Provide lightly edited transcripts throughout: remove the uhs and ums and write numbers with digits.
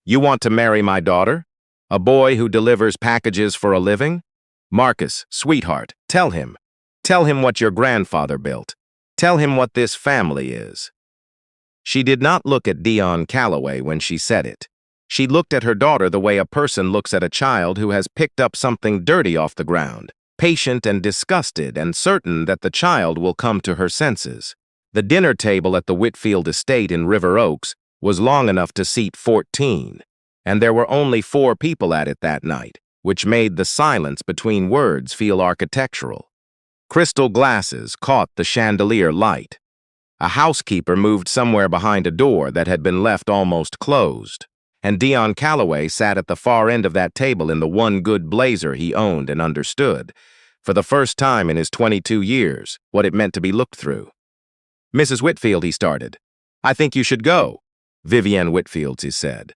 You want to marry my daughter? A boy who delivers packages for a living? Marcus, sweetheart, tell him. Tell him what your grandfather built. Tell him what this family is." She did not look at Deon Calloway when she said it. She looked at her daughter the way a person looks at a child who has picked up something dirty off the ground, patient and disgusted and certain that the child will come to her senses. The dinner table at the Whitfield estate in River Oaks was long enough to seat 14, and there were only 4 people at it that night, which made the silence between words feel architectural. Crystal glasses caught the chandelier light. A housekeeper moved somewhere behind a door that had been left almost closed, and Deon Calloway sat at the far end of that table in the one good blazer he owned and understood, for the first time in his 22 years, what it meant to be looked through. "Mrs. Whitfield," he started. "I think you should go," Vivienne Whitfield said.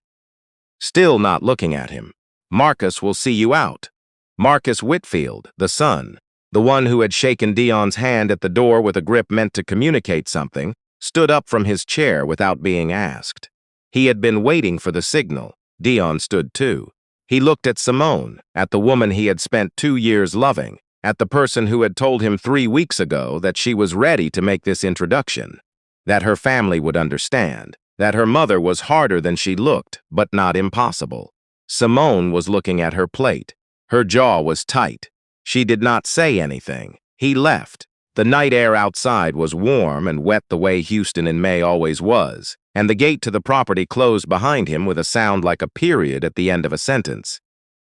Still not looking at him. "Marcus will see you out." Marcus Whitfield, the son, the one who had shaken Deon's hand at the door with a grip meant to communicate something, stood up from his chair without being asked. He had been waiting for the signal. Deon stood too. He looked at Simone, at the woman he had spent 2 years loving, at the person who had told him 3 weeks ago that she was ready to make this introduction, that her family would understand, that her mother was harder than she looked, but not impossible. Simone was looking at her plate. Her jaw was tight. She did not say anything. He left. The night air outside was warm and wet the way Houston in May always was, and the gate to the property closed behind him with a sound like a period at the end of a sentence.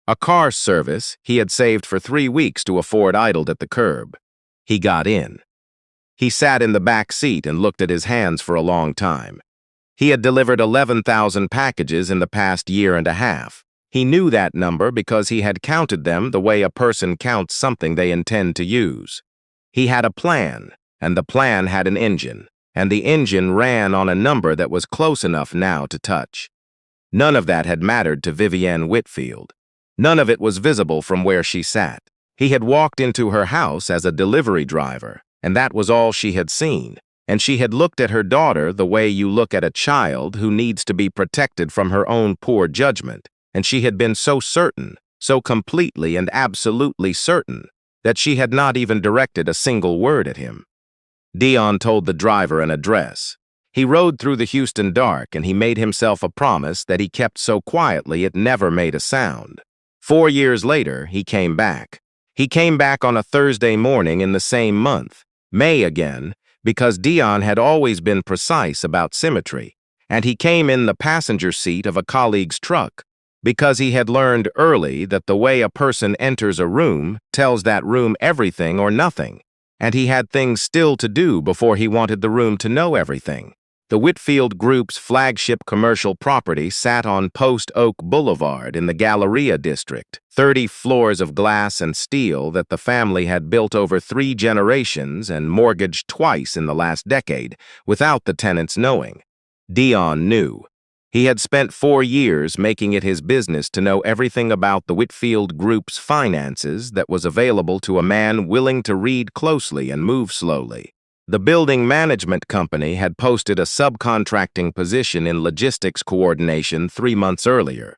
A car service he had saved for 3 weeks to afford idled at the curb. He got in. He sat in the back seat and looked at his hands for a long time. He had delivered 11,000 packages in the past year and a half. He knew that number because he had counted them the way a person counts something they intend to use. He had a plan, and the plan had an engine, and the engine ran on a number that was close enough now to touch. None of that had mattered to Vivienne Whitfield. None of it was visible from where she sat. He had walked into her house as a delivery driver, and that was all she had seen. And she had looked at her daughter the way you look at a child who needs to be protected from her own poor judgment, and she had been so certain, so completely and absolutely certain, that she had not even directed a single word at him. Deon told the driver an address. He rode through the Houston dark, and he made himself a promise that he kept so quietly it never made a sound. 4 years later, he came back. He came back on a Thursday morning in the same month, May again, because Deon had always been precise about symmetry, and he came in the passenger seat of a colleague's truck, because he had learned early that the way a person enters a room tells that room everything or nothing, and he had things still to do before he wanted the room to know everything. The Whitfield Group's flagship commercial property sat on Post Oak Boulevard in the Galleria district, 30 floors of glass and steel that the family had built over 3 generations and mortgaged twice in the last decade, without the tenants knowing. Deon knew. He had spent 4 years making it his business to know everything about the Whitfield Group's finances that was available to a man willing to read closely and move slowly. The building management company had posted a subcontracting position in logistics coordination 3 months earlier.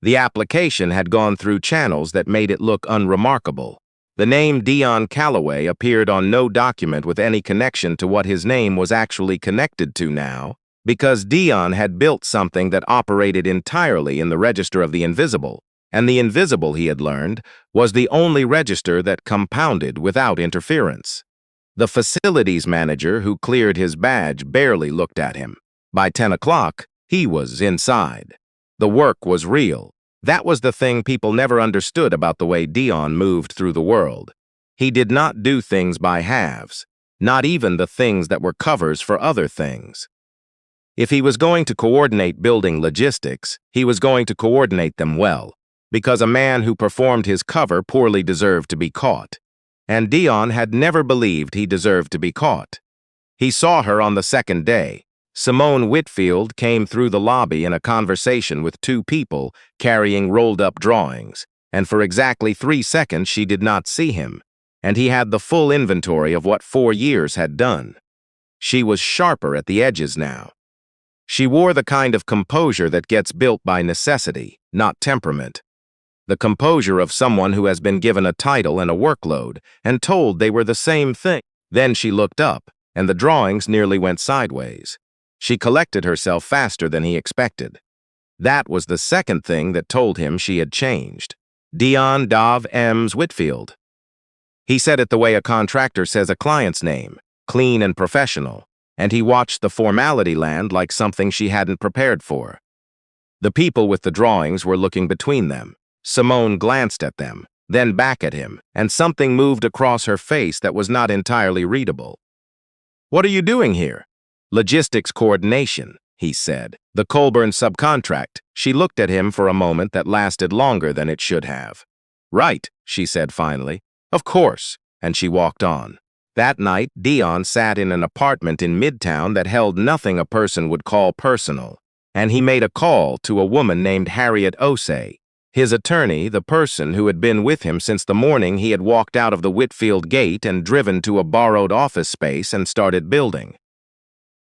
The application had gone through channels that made it look unremarkable. The name Deon Calloway appeared on no document with any connection to what his name was actually connected to now, because Deon had built something that operated entirely in the register of the invisible, and the invisible, he had learned, was the only register that compounded without interference. The facilities manager who cleared his badge barely looked at him. By 10 o'clock, he was inside. The work was real. That was the thing people never understood about the way Deon moved through the world. He did not do things by halves, not even the things that were covers for other things. If he was going to coordinate building logistics, he was going to coordinate them well, because a man who performed his cover poorly deserved to be caught. And Deon had never believed he deserved to be caught. He saw her on the second day. Simone Whitfield came through the lobby in a conversation with 2 people carrying rolled-up drawings, and for exactly 3 seconds she did not see him, and he had the full inventory of what 4 years had done. She was sharper at the edges now. She wore the kind of composure that gets built by necessity, not temperament. The composure of someone who has been given a title and a workload and told they were the same thing. Then she looked up, and the drawings nearly went sideways. She collected herself faster than he expected. That was the second thing that told him she had changed. Deon Dov M's Whitfield. He said it the way a contractor says a client's name, clean and professional, and he watched the formality land like something she hadn't prepared for. The people with the drawings were looking between them. Simone glanced at them, then back at him, and something moved across her face that was not entirely readable. "What are you doing here?" "Logistics coordination," he said. "The Colburn subcontract." She looked at him for a moment that lasted longer than it should have. "Right," she said finally. "Of course," and she walked on. That night, Deon sat in an apartment in Midtown that held nothing a person would call personal, and he made a call to a woman named Harriet Osei, his attorney, the person who had been with him since the morning he had walked out of the Whitfield gate and driven to a borrowed office space and started building.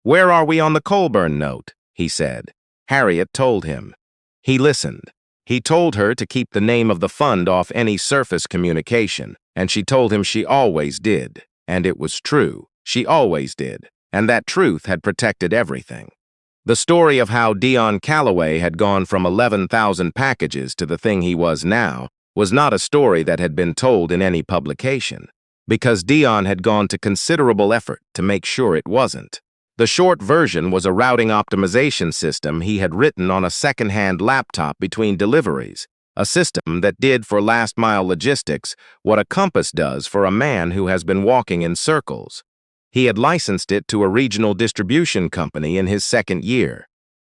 "Where are we on the Colburn note?" he said. Harriet told him. He listened. He told her to keep the name of the fund off any surface communication, and she told him she always did. And it was true. She always did. And that truth had protected everything. The story of how Deon Calloway had gone from 11,000 packages to the thing he was now was not a story that had been told in any publication, because Deon had gone to considerable effort to make sure it wasn't. The short version was a routing optimization system he had written on a second-hand laptop between deliveries, a system that did for last-mile logistics what a compass does for a man who has been walking in circles. He had licensed it to a regional distribution company in his second year.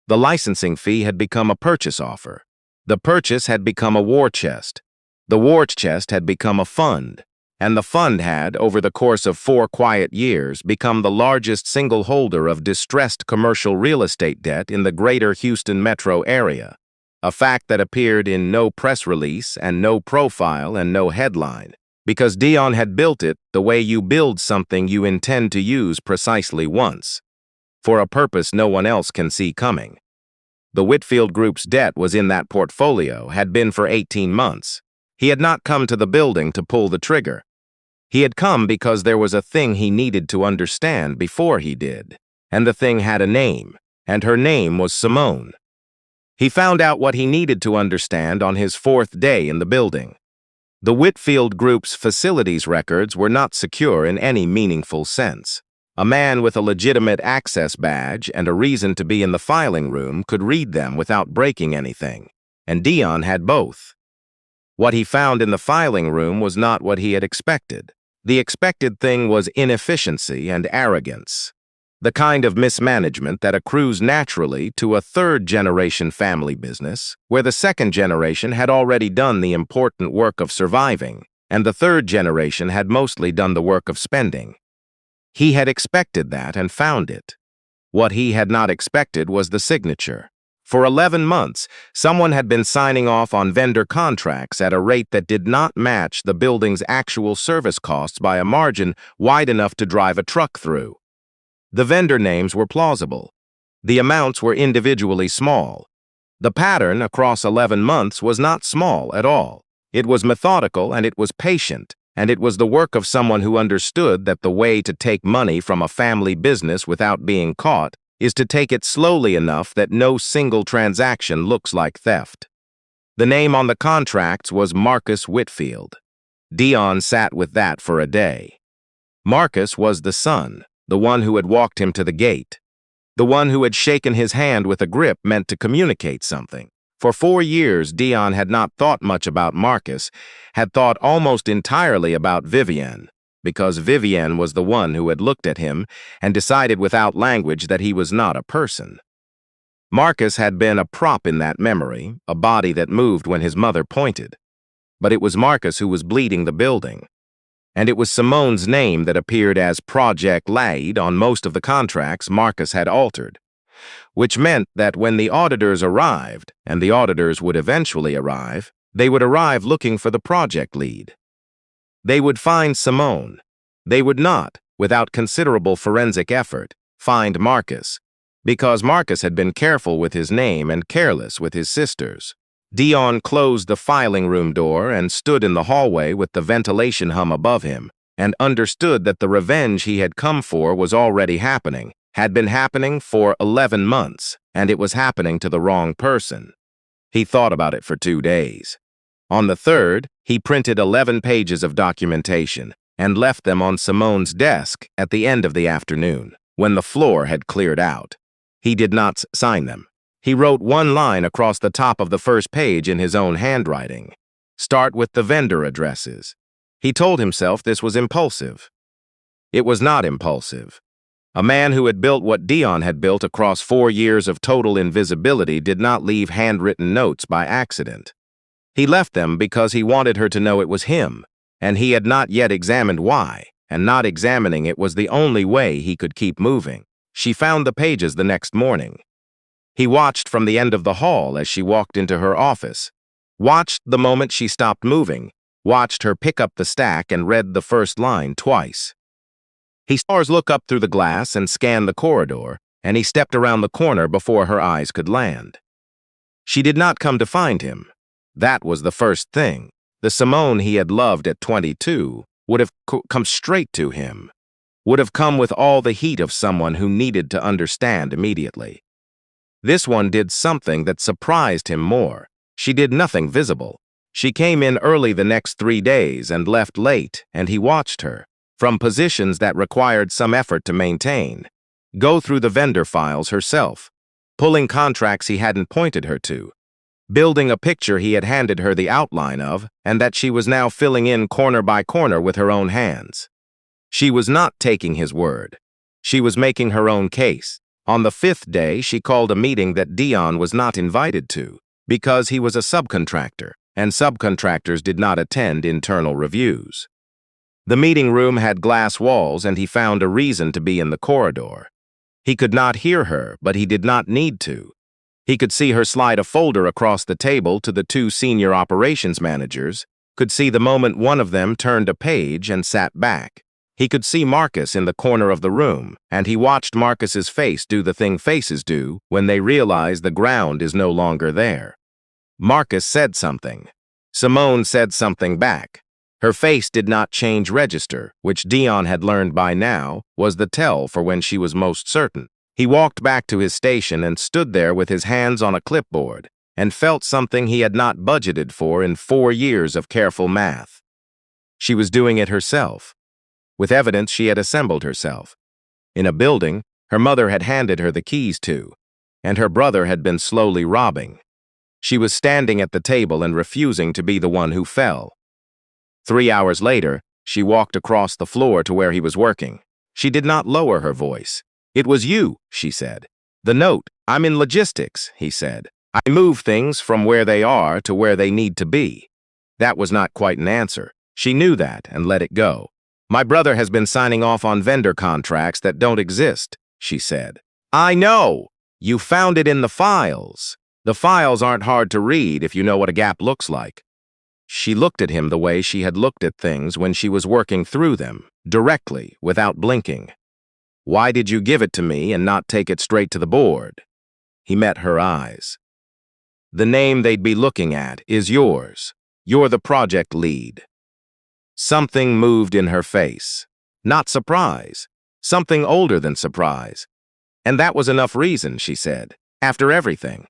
The licensing fee had become a purchase offer. The purchase had become a war chest. The war chest had become a fund. And the fund had, over the course of 4 quiet years, become the largest single holder of distressed commercial real estate debt in the greater Houston metro area, a fact that appeared in no press release and no profile and no headline, because Deon had built it the way you build something you intend to use precisely once, for a purpose no one else can see coming. The Whitfield Group's debt was in that portfolio, had been for 18 months. He had not come to the building to pull the trigger. He had come because there was a thing he needed to understand before he did, and the thing had a name, and her name was Simone. He found out what he needed to understand on his 4th day in the building. The Whitfield Group's facilities records were not secure in any meaningful sense. A man with a legitimate access badge and a reason to be in the filing room could read them without breaking anything, and Deon had both. What he found in the filing room was not what he had expected. The expected thing was inefficiency and arrogance, the kind of mismanagement that accrues naturally to a third-generation family business, where the second generation had already done the important work of surviving, and the third generation had mostly done the work of spending. He had expected that and found it. What he had not expected was the signature. For 11 months, someone had been signing off on vendor contracts at a rate that did not match the building's actual service costs by a margin wide enough to drive a truck through. The vendor names were plausible. The amounts were individually small. The pattern across 11 months was not small at all. It was methodical and it was patient, and it was the work of someone who understood that the way to take money from a family business without being caught is to take it slowly enough that no single transaction looks like theft. The name on the contracts was Marcus Whitfield. Deon sat with that for a day. Marcus was the son, the one who had walked him to the gate, the one who had shaken his hand with a grip meant to communicate something. For 4 years, Deon had not thought much about Marcus, had thought almost entirely about Vivienne, because Vivienne was the one who had looked at him and decided without language that he was not a person. Marcus had been a prop in that memory, a body that moved when his mother pointed. But it was Marcus who was bleeding the building. And it was Simone's name that appeared as Project Laid on most of the contracts Marcus had altered, which meant that when the auditors arrived, and the auditors would eventually arrive, they would arrive looking for the project lead. They would find Simone. They would not, without considerable forensic effort, find Marcus. Because Marcus had been careful with his name and careless with his sisters. Deon closed the filing room door and stood in the hallway with the ventilation hum above him, and understood that the revenge he had come for was already happening, had been happening for 11 months, and it was happening to the wrong person. He thought about it for 2 days. On the third, he printed 11 pages of documentation and left them on Simone's desk at the end of the afternoon, when the floor had cleared out. He did not sign them. He wrote one line across the top of the first page in his own handwriting. Start with the vendor addresses. He told himself this was impulsive. It was not impulsive. A man who had built what Deon had built across 4 years of total invisibility did not leave handwritten notes by accident. He left them because he wanted her to know it was him, and he had not yet examined why, and not examining it was the only way he could keep moving. She found the pages the next morning. He watched from the end of the hall as she walked into her office, watched the moment she stopped moving, watched her pick up the stack and read the first line twice. He saw her look up through the glass and scan the corridor, and he stepped around the corner before her eyes could land. She did not come to find him. That was the first thing. The Simone he had loved at 22 would have come straight to him, would have come with all the heat of someone who needed to understand immediately. This one did something that surprised him more. She did nothing visible. She came in early the next 3 days and left late, and he watched her, from positions that required some effort to maintain, go through the vendor files herself, pulling contracts he hadn't pointed her to, building a picture he had handed her the outline of and that she was now filling in corner by corner with her own hands. She was not taking his word. She was making her own case. On the 5th day, she called a meeting that Deon was not invited to because he was a subcontractor, and subcontractors did not attend internal reviews. The meeting room had glass walls, and he found a reason to be in the corridor. He could not hear her, but he did not need to. He could see her slide a folder across the table to the 2 senior operations managers, could see the moment one of them turned a page and sat back. He could see Marcus in the corner of the room, and he watched Marcus's face do the thing faces do when they realize the ground is no longer there. Marcus said something. Simone said something back. Her face did not change register, which Deon had learned by now was the tell for when she was most certain. He walked back to his station and stood there with his hands on a clipboard and felt something he had not budgeted for in 4 years of careful math. She was doing it herself. With evidence she had assembled herself. In a building her mother had handed her the keys to, and her brother had been slowly robbing. She was standing at the table and refusing to be the one who fell. 3 hours later, she walked across the floor to where he was working. She did not lower her voice. "It was you," she said. "The note. I'm in logistics," he said. "I move things from where they are to where they need to be." That was not quite an answer. She knew that and let it go. "My brother has been signing off on vendor contracts that don't exist," she said. "I know. You found it in the files. The files aren't hard to read if you know what a gap looks like." She looked at him the way she had looked at things when she was working through them, directly, without blinking. "Why did you give it to me and not take it straight to the board?" He met her eyes. "The name they'd be looking at is yours. You're the project lead." Something moved in her face. Not surprise. Something older than surprise. "And that was enough reason," she said, "after everything."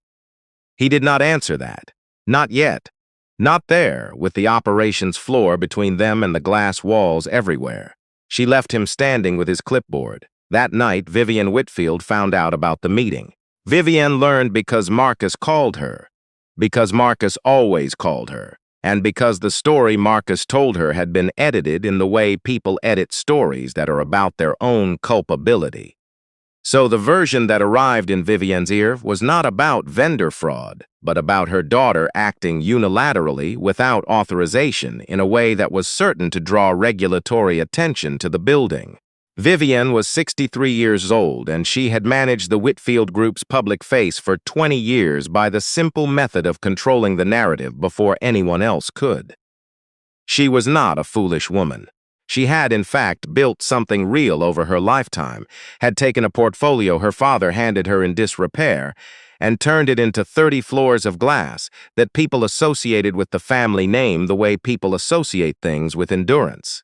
He did not answer that. Not yet. Not there, with the operations floor between them and the glass walls everywhere. She left him standing with his clipboard. That night, Vivian Whitfield found out about the meeting. Vivian learned because Marcus called her. Because Marcus always called her. And because the story Marcus told her had been edited in the way people edit stories that are about their own culpability. So the version that arrived in Vivian's ear was not about vendor fraud, but about her daughter acting unilaterally without authorization in a way that was certain to draw regulatory attention to the building. Vivian was 63 years old, and she had managed the Whitfield Group's public face for 20 years by the simple method of controlling the narrative before anyone else could. She was not a foolish woman. She had, in fact, built something real over her lifetime, had taken a portfolio her father handed her in disrepair, and turned it into 30 floors of glass that people associated with the family name the way people associate things with endurance.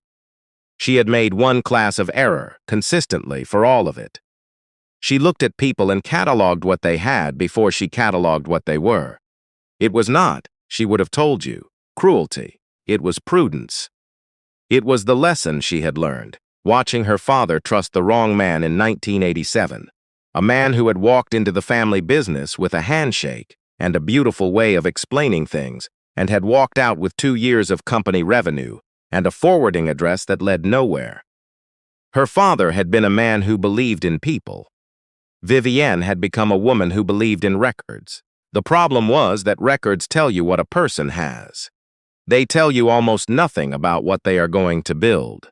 She had made one class of error, consistently, for all of it. She looked at people and cataloged what they had before she cataloged what they were. It was not, she would have told you, cruelty. It was prudence. It was the lesson she had learned, watching her father trust the wrong man in 1987, a man who had walked into the family business with a handshake and a beautiful way of explaining things, and had walked out with 2 years of company revenue and a forwarding address that led nowhere. Her father had been a man who believed in people. Vivienne had become a woman who believed in records. The problem was that records tell you what a person has. They tell you almost nothing about what they are going to build.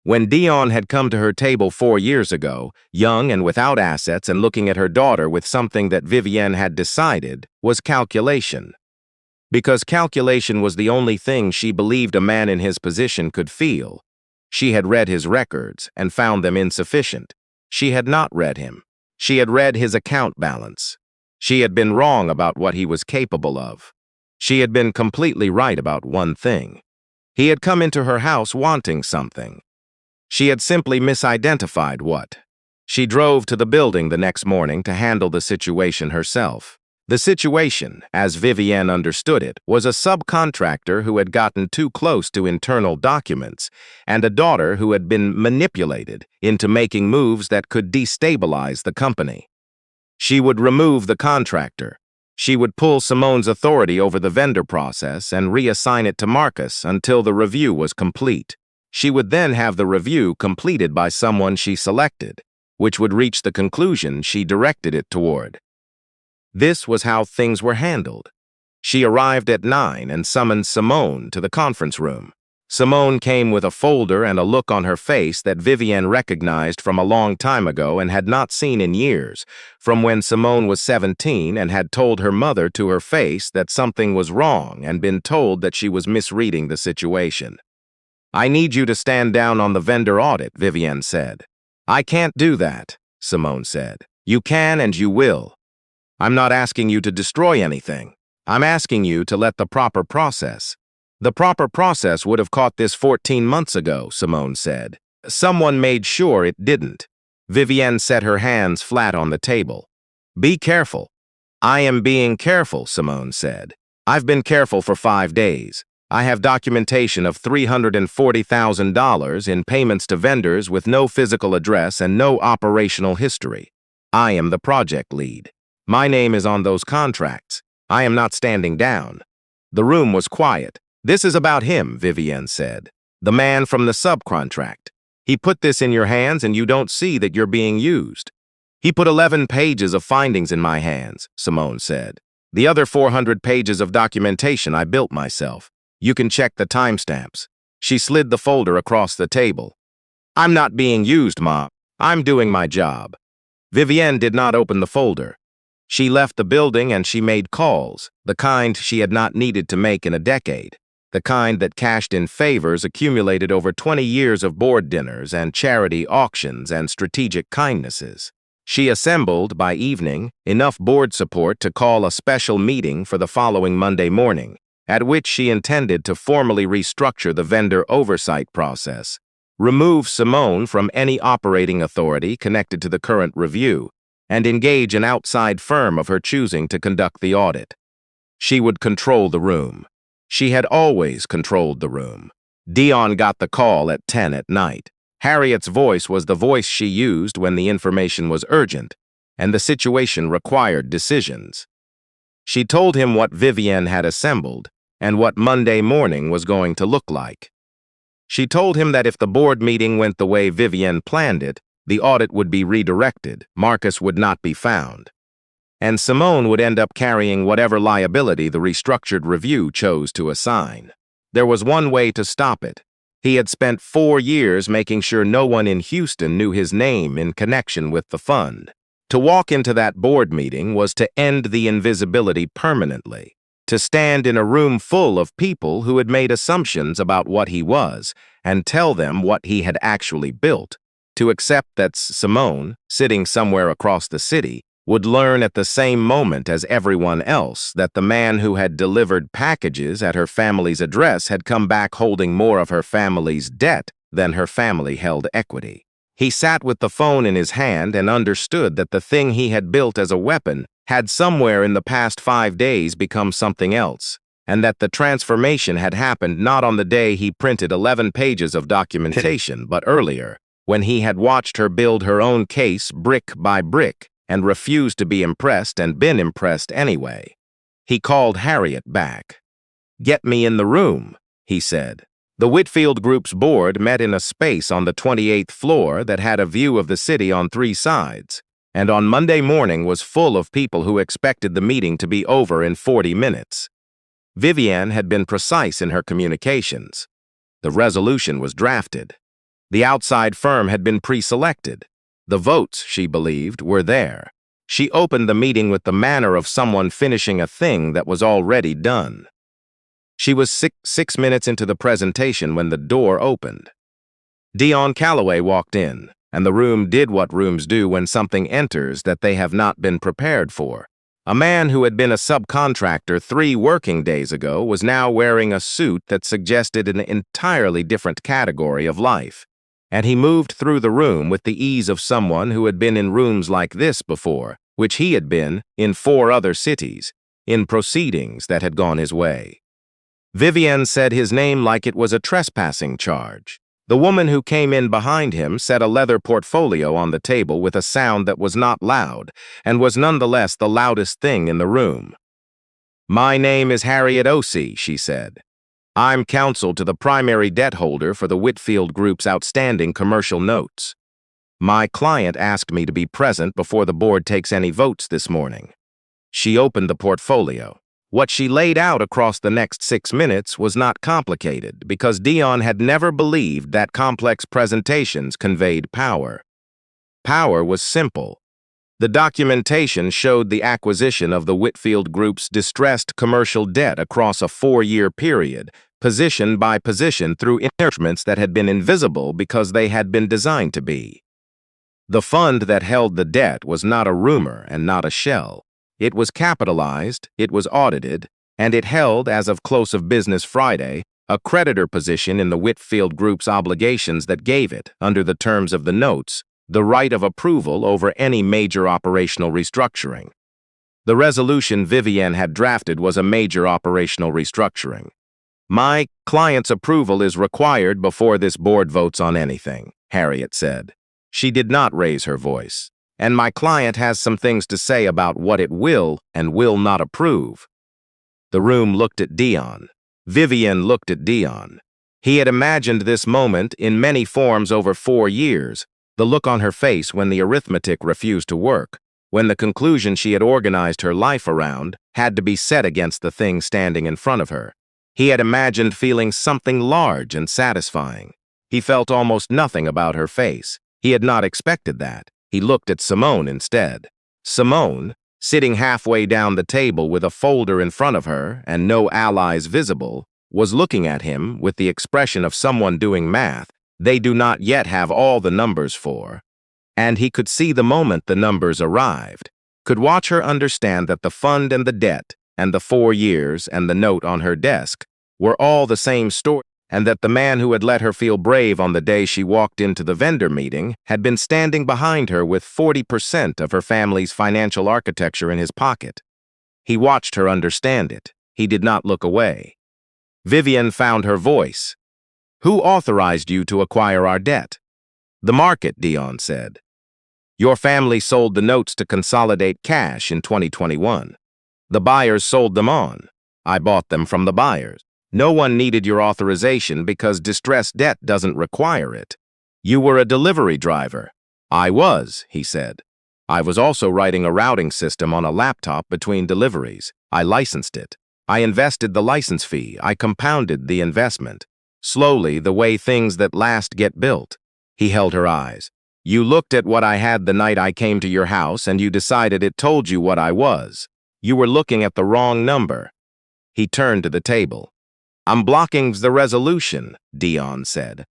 When Deon had come to her table 4 years ago, young and without assets and looking at her daughter with something that Vivienne had decided was calculation. Because calculation was the only thing she believed a man in his position could feel. She had read his records and found them insufficient. She had not read him. She had read his account balance. She had been wrong about what he was capable of. She had been completely right about one thing. He had come into her house wanting something. She had simply misidentified what. She drove to the building the next morning to handle the situation herself. The situation, as Vivienne understood it, was a subcontractor who had gotten too close to internal documents and a daughter who had been manipulated into making moves that could destabilize the company. She would remove the contractor. She would pull Simone's authority over the vendor process and reassign it to Marcus until the review was complete. She would then have the review completed by someone she selected, which would reach the conclusion she directed it toward. This was how things were handled. She arrived at 9 and summoned Simone to the conference room. Simone came with a folder and a look on her face that Vivienne recognized from a long time ago and had not seen in years, from when Simone was 17 and had told her mother to her face that something was wrong and been told that she was misreading the situation. "I need you to stand down on the vendor audit," Vivienne said. "I can't do that," Simone said. "You can and you will. I'm not asking you to destroy anything. I'm asking you to let the proper process. The proper process would have caught this 14 months ago," Simone said. "Someone made sure it didn't." Vivienne set her hands flat on the table. "Be careful." "I am being careful," Simone said. "I've been careful for 5 days. I have documentation of $340,000 in payments to vendors with no physical address and no operational history. I am the project lead. My name is on those contracts. I am not standing down." The room was quiet. "This is about him," Vivienne said. "The man from the subcontract. He put this in your hands and you don't see that you're being used." "He put 11 pages of findings in my hands," Simone said. "The other 400 pages of documentation I built myself. You can check the timestamps." She slid the folder across the table. "I'm not being used, Ma. I'm doing my job." Vivienne did not open the folder. She left the building and she made calls, the kind she had not needed to make in a decade, the kind that cashed in favors accumulated over 20 years of board dinners and charity auctions and strategic kindnesses. She assembled, by evening, enough board support to call a special meeting for the following Monday morning, at which she intended to formally restructure the vendor oversight process, remove Simone from any operating authority connected to the current review, and engage an outside firm of her choosing to conduct the audit. She would control the room. She had always controlled the room. Deon got the call at 10 at night. Harriet's voice was the voice she used when the information was urgent, and the situation required decisions. She told him what Vivienne had assembled, and what Monday morning was going to look like. She told him that if the board meeting went the way Vivienne planned it, the audit would be redirected, Marcus would not be found, and Simone would end up carrying whatever liability the restructured review chose to assign. There was one way to stop it. He had spent 4 years making sure no one in Houston knew his name in connection with the fund. To walk into that board meeting was to end the invisibility permanently. to stand in a room full of people who had made assumptions about what he was and tell them what he had actually built, to accept that Simone, sitting somewhere across the city, would learn at the same moment as everyone else that the man who had delivered packages at her family's address had come back holding more of her family's debt than her family held equity. He sat with the phone in his hand and understood that the thing he had built as a weapon had somewhere in the past 5 days become something else, and that the transformation had happened not on the day he printed 11 pages of documentation, but earlier, when he had watched her build her own case brick by brick and refused to be impressed and been impressed anyway. He called Harriet back. "Get me in the room," he said. The Whitfield Group's board met in a space on the 28th floor that had a view of the city on 3 sides, and on Monday morning was full of people who expected the meeting to be over in 40 minutes. Vivienne had been precise in her communications. The resolution was drafted. The outside firm had been pre-selected. The votes, she believed, were there. She opened the meeting with the manner of someone finishing a thing that was already done. She was six minutes into the presentation when the door opened. Deon Calloway walked in, and the room did what rooms do when something enters that they have not been prepared for. A man who had been a subcontractor 3 working days ago was now wearing a suit that suggested an entirely different category of life, and he moved through the room with the ease of someone who had been in rooms like this before, which he had been in 4 other cities, in proceedings that had gone his way. Vivienne said his name like it was a trespassing charge. The woman who came in behind him set a leather portfolio on the table with a sound that was not loud, and was nonetheless the loudest thing in the room. "My name is Harriet O.C., she said. "I'm counsel to the primary debt holder for the Whitfield Group's outstanding commercial notes. My client asked me to be present before the board takes any votes this morning." She opened the portfolio. What she laid out across the next 6 minutes was not complicated, because Deon had never believed that complex presentations conveyed power. Power was simple. The documentation showed the acquisition of the Whitfield Group's distressed commercial debt across a 4-year period, position by position through instruments that had been invisible because they had been designed to be. The fund that held the debt was not a rumor and not a shell. It was capitalized, it was audited, and it held, as of close of business Friday, a creditor position in the Whitfield Group's obligations that gave it, under the terms of the notes, the right of approval over any major operational restructuring. The resolution Vivienne had drafted was a major operational restructuring. "My client's approval is required before this board votes on anything," Harriet said. She did not raise her voice. "And my client has some things to say about what it will and will not approve." The room looked at Deon. Vivienne looked at Deon. He had imagined this moment in many forms over 4 years, the look on her face when the arithmetic refused to work, when the conclusion she had organized her life around had to be set against the thing standing in front of her. He had imagined feeling something large and satisfying. He felt almost nothing about her face. He had not expected that. He looked at Simone instead. Simone, sitting halfway down the table with a folder in front of her and no allies visible, was looking at him with the expression of someone doing math they do not yet have all the numbers for. And he could see the moment the numbers arrived, could watch her understand that the fund and the debt and the 4 years and the note on her desk were all the same story, and that the man who had let her feel brave on the day she walked into the vendor meeting had been standing behind her with 40% of her family's financial architecture in his pocket. He watched her understand it. He did not look away. Vivienne found her voice. "Who authorized you to acquire our debt?" "The market," Deon said. "Your family sold the notes to consolidate cash in 2021. The buyers sold them on. I bought them from the buyers. No one needed your authorization because distressed debt doesn't require it. You were a delivery driver." "I was," he said. "I was also writing a routing system on a laptop between deliveries. I licensed it. I invested the license fee. I compounded the investment. Slowly, the way things that last get built." He held her eyes. "You looked at what I had the night I came to your house and you decided it told you what I was. You were looking at the wrong number." He turned to the table. I'm blocking the resolution, Deon said.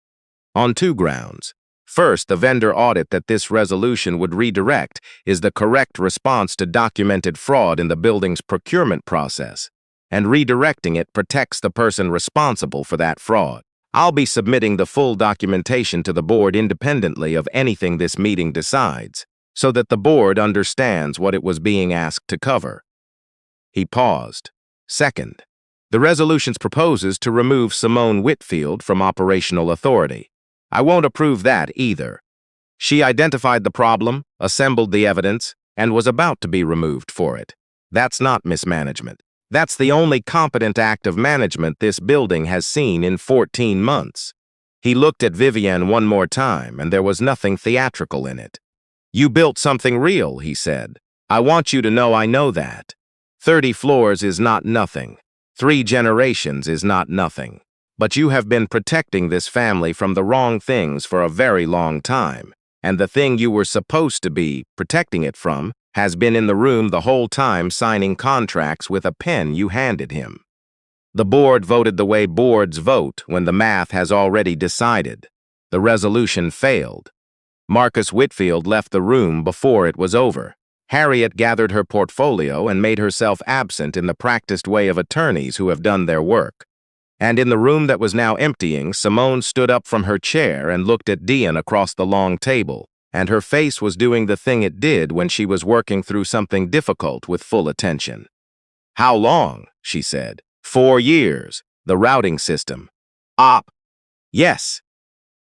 On two grounds. First, the vendor audit that this resolution would redirect is the correct response to documented fraud in the building's procurement process, and redirecting it protects the person responsible for that fraud. I'll be submitting the full documentation to the board independently of anything this meeting decides, so that the board understands what it was being asked to cover. He paused. Second, the resolution proposes to remove Simone Whitfield from operational authority. I won't approve that either. She identified the problem, assembled the evidence, and was about to be removed for it. That's not mismanagement. That's the only competent act of management this building has seen in 14 months. He looked at Vivienne one more time, and there was nothing theatrical in it. You built something real, he said. I want you to know I know that. 30 floors is not nothing. 3 generations is not nothing. But you have been protecting this family from the wrong things for a very long time, and the thing you were supposed to be protecting it from has been in the room the whole time signing contracts with a pen you handed him. The board voted the way boards vote when the math has already decided. The resolution failed. Marcus Whitfield left the room before it was over. Harriet gathered her portfolio and made herself absent in the practiced way of attorneys who have done their work. And in the room that was now emptying, Simone stood up from her chair and looked at Deon across the long table, and her face was doing the thing it did when she was working through something difficult with full attention. How long? She said. 4 years. The routing system. Yes.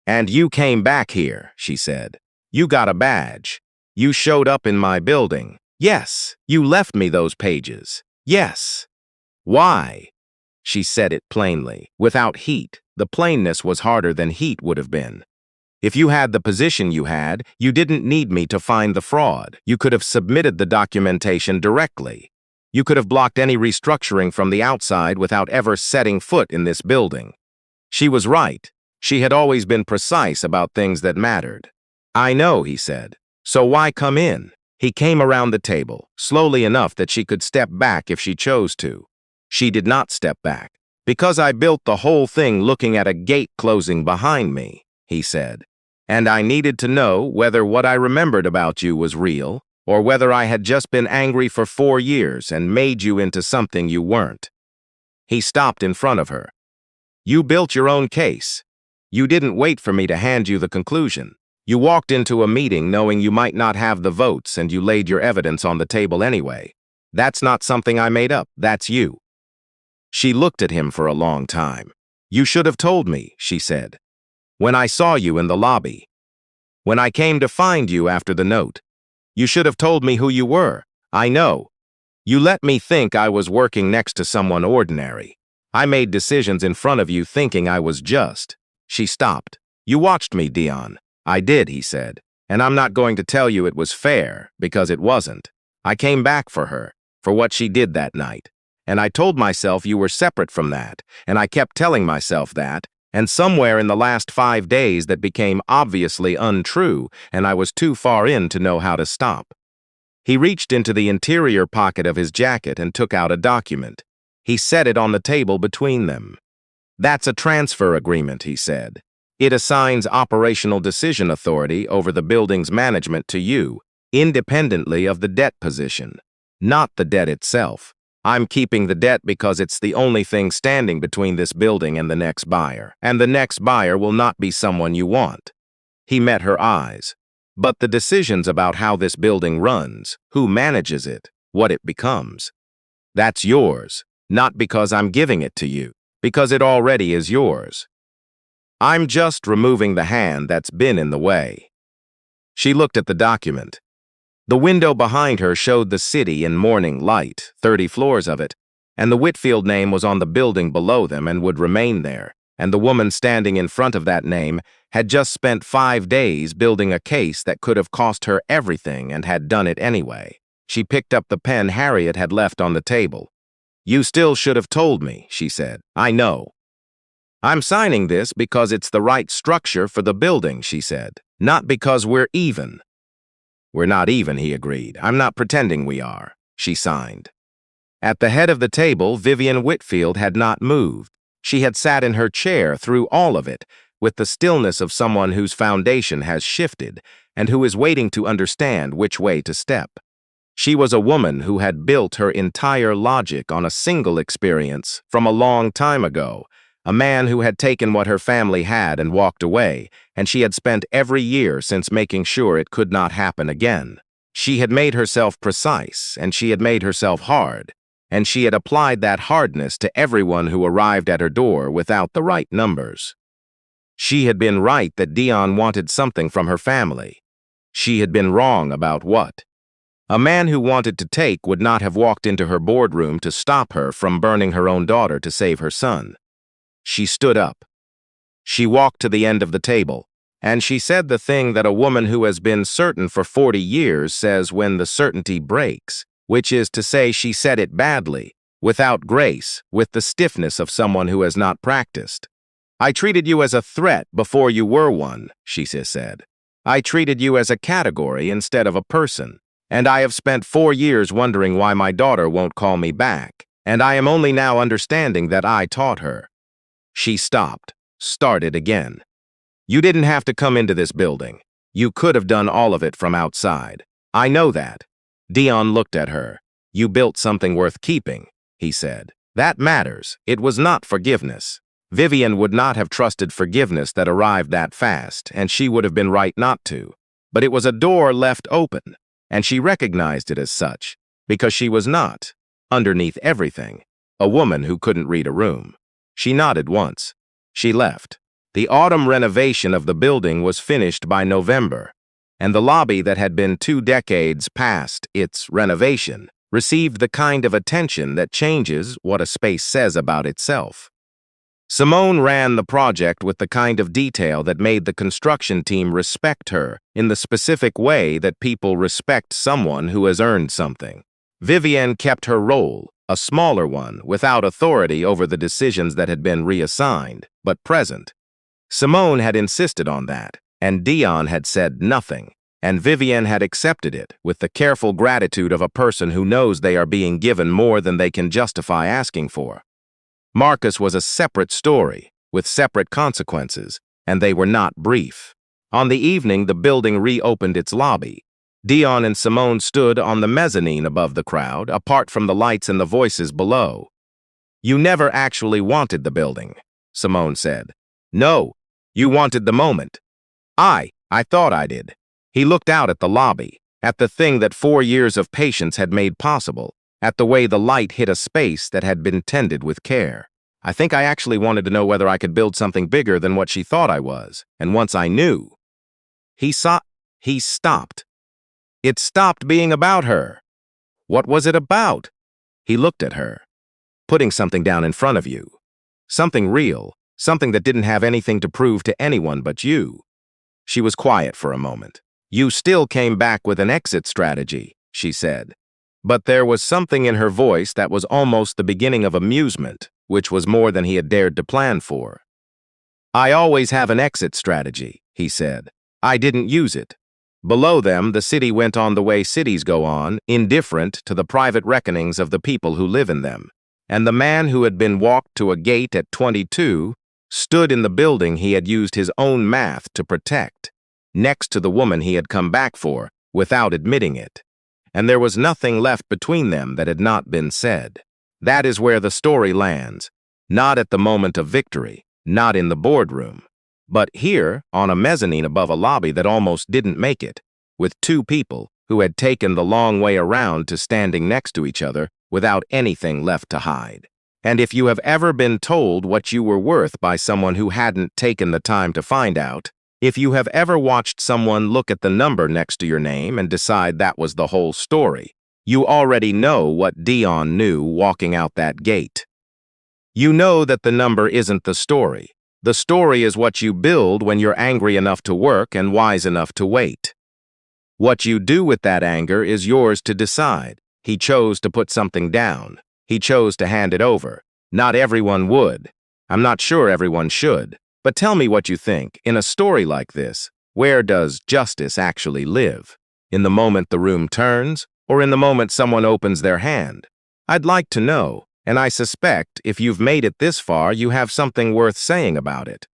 And you came back here, she said. You got a badge. You showed up in my building. Yes. You left me those pages. Yes. Why? She said it plainly, without heat. The plainness was harder than heat would have been. If you had the position you had, you didn't need me to find the fraud. You could have submitted the documentation directly. You could have blocked any restructuring from the outside without ever setting foot in this building. She was right. She had always been precise about things that mattered. I know, he said. So why come in? He came around the table, slowly enough that she could step back if she chose to. She did not step back. Because I built the whole thing looking at a gate closing behind me, he said. And I needed to know whether what I remembered about you was real, or whether I had just been angry for 4 years and made you into something you weren't. He stopped in front of her. You built your own case. You didn't wait for me to hand you the conclusion. You walked into a meeting knowing you might not have the votes, and you laid your evidence on the table anyway. That's not something I made up. That's you. She looked at him for a long time. You should have told me, she said. When I saw you in the lobby. When I came to find you after the note. You should have told me who you were. I know. You let me think I was working next to someone ordinary. I made decisions in front of you thinking I was just. She stopped. You watched me, Deon. I did, he said. And I'm not going to tell you it was fair, because it wasn't. I came back for her, for what she did that night. And I told myself you were separate from that, and I kept telling myself that, and somewhere in the last 5 days that became obviously untrue, and I was too far in to know how to stop. He reached into the interior pocket of his jacket and took out a document. He set it on the table between them. That's a transfer agreement, he said. It assigns operational decision authority over the building's management to you, independently of the debt position, not the debt itself. I'm keeping the debt because it's the only thing standing between this building and the next buyer, and the next buyer will not be someone you want. He met her eyes. But the decisions about how this building runs, who manages it, what it becomes, that's yours, not because I'm giving it to you, because it already is yours. I'm just removing the hand that's been in the way. She looked at the document. The window behind her showed the city in morning light, 30 floors of it, and the Whitfield name was on the building below them and would remain there, and the woman standing in front of that name had just spent 5 days building a case that could have cost her everything and had done it anyway. She picked up the pen Harriet had left on the table. You still should have told me, she said. I know. I'm signing this because it's the right structure for the building, she said, not because we're even. We're not even, he agreed. I'm not pretending we are. She signed. At the head of the table, Vivian Whitfield had not moved. She had sat in her chair through all of it, with the stillness of someone whose foundation has shifted and who is waiting to understand which way to step. She was a woman who had built her entire logic on a single experience from a long time ago, a man who had taken what her family had and walked away, and she had spent every year since making sure it could not happen again. She had made herself precise, and she had made herself hard, and she had applied that hardness to everyone who arrived at her door without the right numbers. She had been right that Deon wanted something from her family. She had been wrong about what. A man who wanted to take would not have walked into her boardroom to stop her from burning her own daughter to save her son. She stood up. She walked to the end of the table, and she said the thing that a woman who has been certain for 40 years says when the certainty breaks, which is to say she said it badly, without grace, with the stiffness of someone who has not practiced. "I treated you as a threat before you were one," she said. "I treated you as a category instead of a person. And I have spent 4 years wondering why my daughter won't call me back, and I am only now understanding that I taught her." She stopped, started again. "You didn't have to come into this building. You could have done all of it from outside. I know that." Deon looked at her. "You built something worth keeping," he said. "That matters. It was not forgiveness." Vivian would not have trusted forgiveness that arrived that fast, and she would have been right not to. But it was a door left open, and she recognized it as such, because she was not, underneath everything, a woman who couldn't read a room. She nodded once. She left. The autumn renovation of the building was finished by November, and the lobby that had been 2 decades past its renovation received the kind of attention that changes what a space says about itself. Simone ran the project with the kind of detail that made the construction team respect her in the specific way that people respect someone who has earned something. Vivian kept her role, a smaller one, without authority over the decisions that had been reassigned, but present. Simone had insisted on that, and Deon had said nothing, and Vivian had accepted it with the careful gratitude of a person who knows they are being given more than they can justify asking for. Marcus was a separate story, with separate consequences, and they were not brief. On the evening the building reopened its lobby. Deon and Simone stood on the mezzanine above the crowd, apart from the lights and the voices below. "You never actually wanted the building," Simone said. "No, you wanted the moment." I thought I did." He looked out at the lobby, at the thing that 4 years of patience had made possible, at the way the light hit a space that had been tended with care. "I think I actually wanted to know whether I could build something bigger than what she thought I was, and once I knew." He stopped. It stopped being about her. What was it about? He looked at her. "Putting something down in front of you. Something real, something that didn't have anything to prove to anyone but you." She was quiet for a moment. "You still came back with an exit strategy," she said. But there was something in her voice that was almost the beginning of amusement, which was more than he had dared to plan for. "I always have an exit strategy," he said. "I didn't use it." Below them, the city went on the way cities go on, indifferent to the private reckonings of the people who live in them. And the man who had been walked to a gate at 22 stood in the building he had used his own math to protect, next to the woman he had come back for, without admitting it. And there was nothing left between them that had not been said. That is where the story lands, not at the moment of victory, not in the boardroom, but here on a mezzanine above a lobby that almost didn't make it, with 2 people who had taken the long way around to standing next to each other without anything left to hide. And if you have ever been told what you were worth by someone who hadn't taken the time to find out, if you have ever watched someone look at the number next to your name and decide that was the whole story, you already know what Deon knew walking out that gate. You know that the number isn't the story. The story is what you build when you're angry enough to work and wise enough to wait. What you do with that anger is yours to decide. He chose to put something down. He chose to hand it over. Not everyone would. I'm not sure everyone should. But tell me what you think. In a story like this, where does justice actually live? In the moment the room turns, or in the moment someone opens their hand? I'd like to know, and I suspect if you've made it this far, you have something worth saying about it.